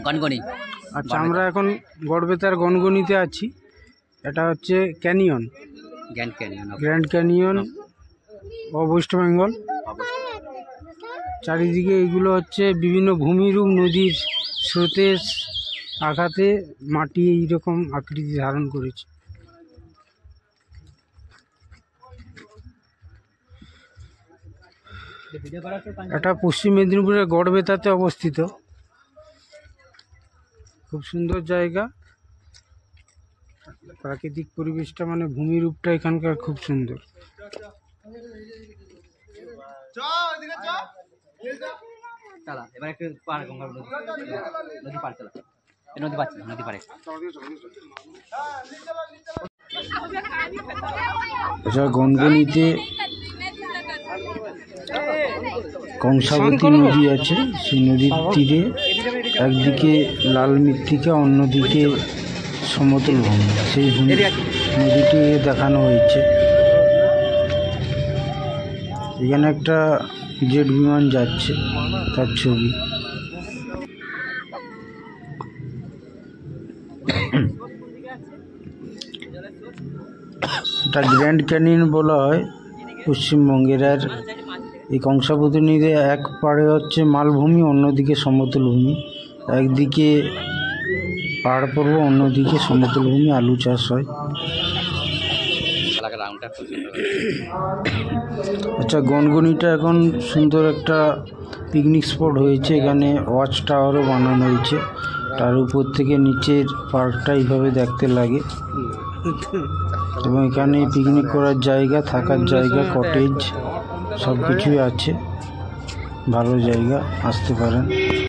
গনগনি। আচ্ছা, আমরা এখন গড়বেতার গনগনিতে আছি। এটা হচ্ছে canyon, grand canyon of West Bengal. চারিদিকে এগুলো হচ্ছে বিভিন্ন ভূমিরূপ নদীর স্রোতের আঘাতে মাটি এইরকম আকৃতি ধারণ করেছে। এটা পশ্চিম মেদিনীপুরের গড়বেতাতে অবস্থিত। খুব সুন্দর জায়গা, প্রাকৃতিক পরিবেশটা মানে ভূমিরূপটা এখানকার খুব সুন্দর। গনগনিতে কংসাবতী নদী আছে, সেই নদীর তীরে একদিকে লাল মৃত্তিকা, অন্যদিকে সমতল ভূমি। সেই নদীটি দেখানো হয়েছে। এখানে একটা জেট বিমান যাচ্ছে, তার ছবি। এটা গ্র্যান্ড ক্যানিয়ন বলা হয় পশ্চিমবঙ্গের। আর এই কংসাবতী নদীতে এক পাড়ে হচ্ছে মালভূমি, অন্যদিকে সমতল ভূমি। একদিকে পাহাড় পর্বত, অন্যদিকে সমতল ভূমি, আলু চাষ হয়। আচ্ছা, গনগনিটা এখন সুন্দর একটা পিকনিক স্পট হয়েছে। এখানে ওয়াচ টাওয়ারও বানানো হয়েছে। তার উপর থেকে নিচের পার্কটা এইভাবে দেখতে লাগে। এবং এখানে পিকনিক করার জায়গা, থাকার জায়গা, কটেজ সব কিছুই আছে। ভালো জায়গা, আসতে পারেন।